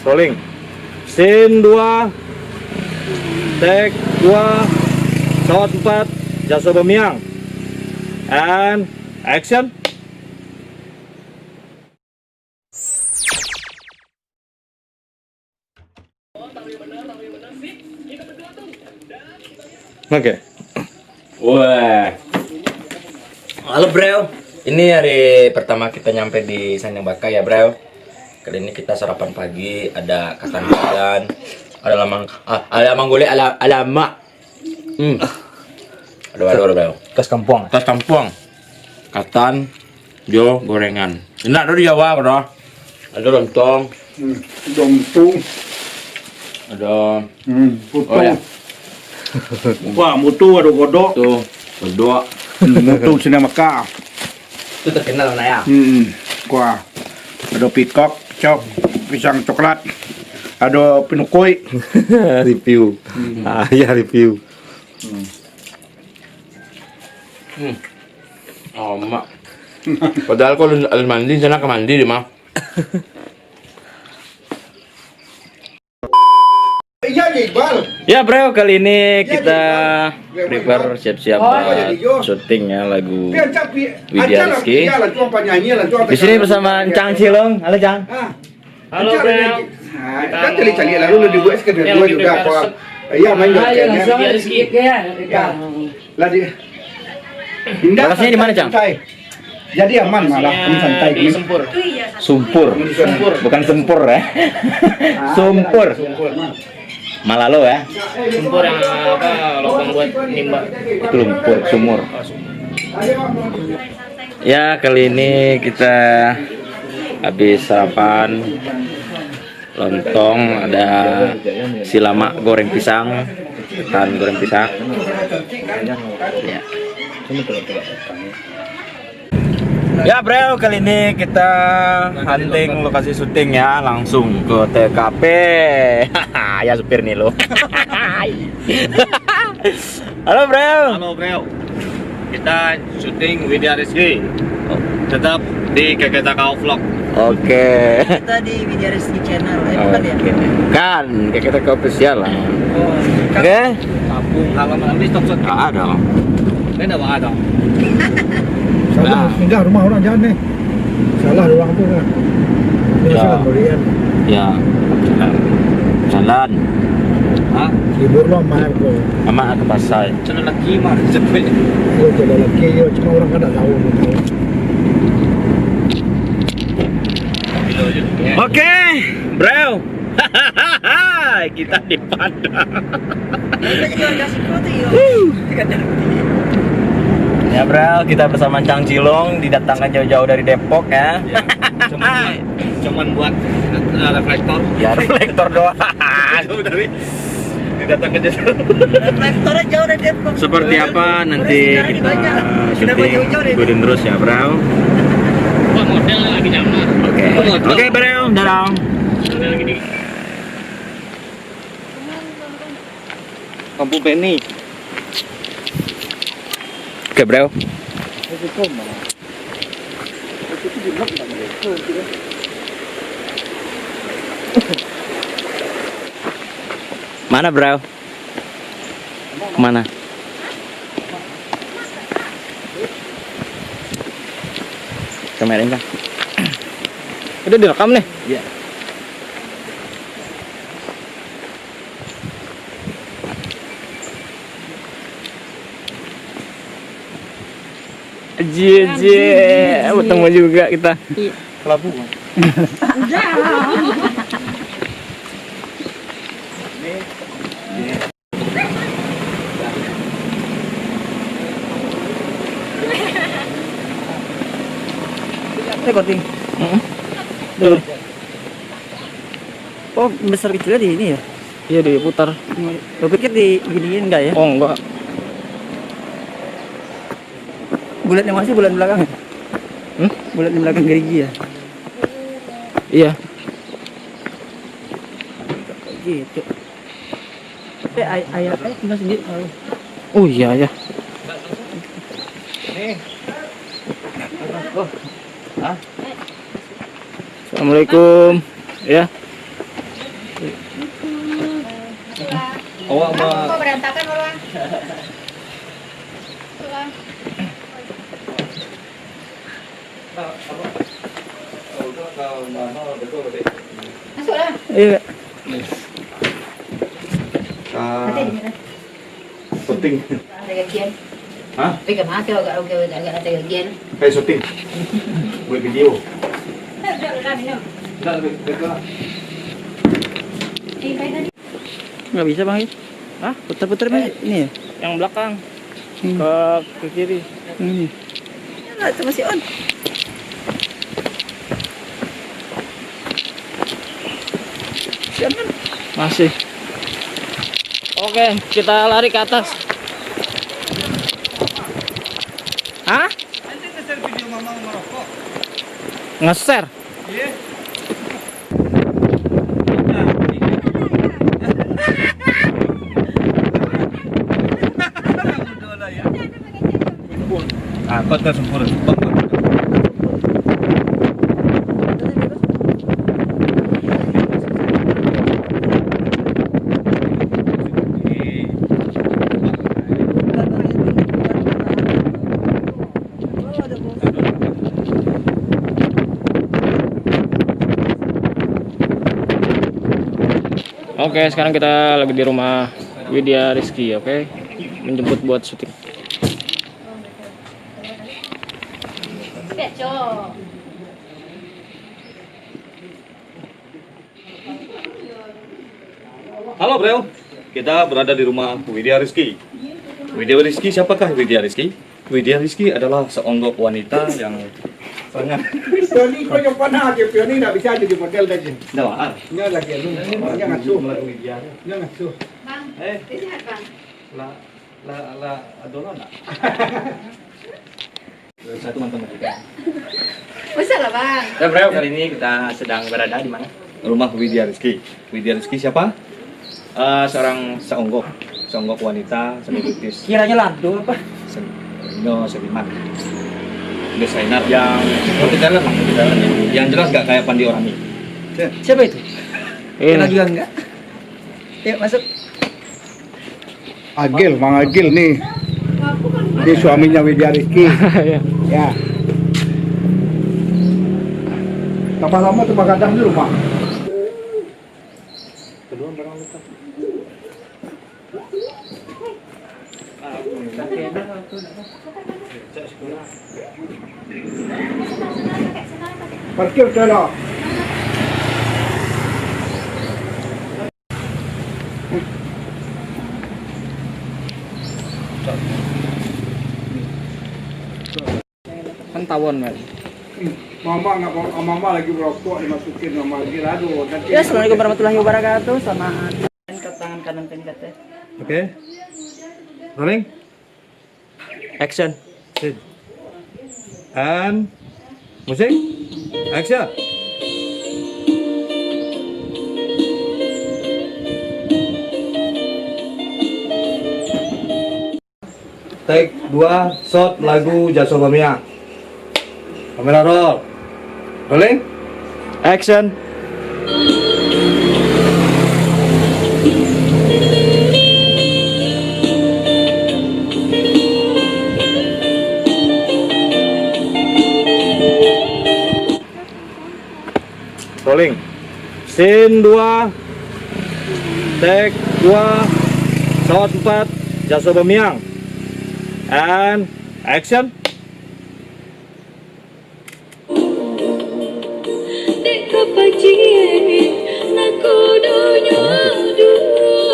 Rolling. Scene 2. Take 2. Shot 4. Jasa Bamiang. And action. Oke. Wah. Halo bro. Ini hari pertama kita nyampe di Sandang Baka ya bro. Kali ini kita sarapan pagi, ada katan jalan, ada lamang gulai ala mak. Aduh bro. Tas kampung. Tas kampuang. Katan jo gorengan. Enak dari Jawa bro. Ada lontong. Lontong. Ada Putu. oh ya. Wah, mutu ada godok. Tuh, berdua. Mutu Sandang Baka. Itu terkenal lah ya. Wah. Ada pikok, cok, pisang coklat. Ada pinukoi. Review. Ya review. Oh, mak. Padahal kalau mandi sana ke mandi deh, Mak. Iya, Iqbal. Ya bro, kali ini kita prepare siap-siap buat syuting ya lagu Widya Rizky. Di sini bersama Cang Cilong. Halo Cang. Halo bro. Kan cari lalu lu dibuat sekedar dua juga kok. Iya main Widya Rizky ya. Lah di. Lokasinya di mana, Cang? Jadi aman malah santai Di Sempur. Sumpur. Bukan sempur ya. Sumpur. Malalo ya. Sempur yang apa lubang buat nimba. Itu lumpur, sumur. Ya, kali ini kita habis sarapan lontong, ada silama goreng pisang, ketan goreng pisang. Ya. Ya bro, kali ini kita hunting lokasi syuting ya, langsung ke TKP. Ya supir nih lo. Halo bro. Halo bro. Kita syuting Widya Rizky. Tetap di KKTK Vlog. Oke. Kita di Widya Rizky Channel, bukan ya? Kan, kita ke official lah. Oh, Oke. Kampung halaman habis top shot. Ada. Kan ada. Salah, enggak rumah orang jangan nih. Salah ruang apa kan? Ini Ya. salah berian. Ya. Jalan. Hah? Libur lo main kok. Sama ke pasar. Channel lagi mah cepet. Yo kalau lagi yo cuma orang kan tak tahu. Oke, bro. Kita di Padang. kita jadi warga Sikuti yuk. Ya bro, kita bersama Cang Cilong didatangkan jauh-jauh dari Depok ya. Cuman buat reflektor. Ya reflektor doang. Jauh dari didatangkan jauh. Reflektornya jauh dari Depok. Seperti apa nanti kita syuting, ikutin terus ya bro. Wah, model lagi nyaman. Oke bro, dadah. Model lagi nih. Kampung Penny. Oke bro. Mana bro? Mana? Kamerain kan? Udah direkam nih? Iya. Bertemu juga kita. Pelabuhan. Recording. Oh, besar kecilnya di ini ya? Iya diputar. Gue pikir di giniin enggak ya? Oh enggak. Bulatnya masih bulan belakang ya? Bulat di belakang gerigi ya? Iya. Gitu. Ayah tinggal sendiri. Oh iya ya. Assalamualaikum. Ya. Awak mah Kok berantakan orang? Masuklah. Iya. Nanti di mana? Syuting. Ada gajian. Hah? Tapi kemana kalau agak ada gajian? Kayak syuting. Buat video. Udah minum. Enggak, lebih lah. Baik tadi. Nggak bisa bang. Ah, putar-putar bang. Ini ya. yang belakang Hmm. ke kiri. Ini. Nah, itu masih on. Masih on kan? Masih. Oke, kita lari ke atas. Hah? Nanti nge-share video mama merokok. Nge-share? Iya. Ah, kau tak sempurna. Oke, sekarang kita lagi di rumah Widya Rizky, oke? Menjemput buat syuting. Peco. Halo bro, kita berada di rumah Widya Rizky. Widya Rizky siapakah Widya Rizky? Widya Rizky adalah seonggok wanita yang sangat Pioni kau yang panah aja, Pioni tak bisa jadi model lagi. dewasa. Nya lagi lu, nya ngasuh. Nya ngasuh. Bang, Eh, sehat bang. la adolan nak? Satu mantan kita. Bisa lah bang. Ya bro, kali ini kita sedang berada di mana? Rumah Widya Rizky. Widya Rizky siapa? Seorang seonggok wanita selebritis. Kiranya lado apa? Seniman, desainer yang jalan ya. Yang jelas gak kayak Pandi Orami. Siapa itu? Ini. Kenal juga enggak? Yuk masuk. Agil, Mang Agil nih. Dia suaminya Widya Rizky. Ya. Tambah lama tuh kadang di rumah. Parkir salah. Kan tawon, Mel. Mama nggak mau, mama lagi merokok dimasukin sama Agil. Aduh, nanti. Ya, assalamualaikum warahmatullahi wabarakatuh. Selamat ke tangan kanan PNKT. Oke. Rolling. Action. And musik. Action. Take 2 shot lagu Jasobamia. Kamera roll. Rolling. Action. Rolling. Scene 2. Take 2. Shot 4. Jasobamiang. And action.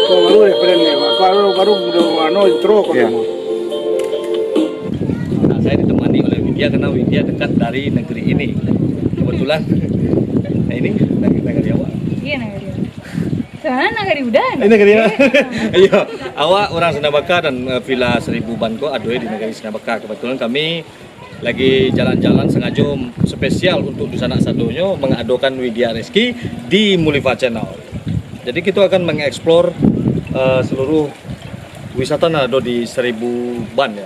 Kau baru referennya, baru ano intro kau. Ya. Nah, saya ditemani oleh Widya karena Widya dekat dari negeri ini. Kebetulan, nah ini negeri awak. Iya nagari. Sana nagari udah. Ini negeri awak. Iya, awak orang Sinabaka dan Villa Seribu Banko adoy di negeri Sinabaka. Kebetulan kami lagi jalan-jalan sengaja spesial untuk di sana satunya mengadokan Widya Rizky di Muliva Channel. Jadi kita akan mengeksplor seluruh wisata yang ada di Seribu Ban ya.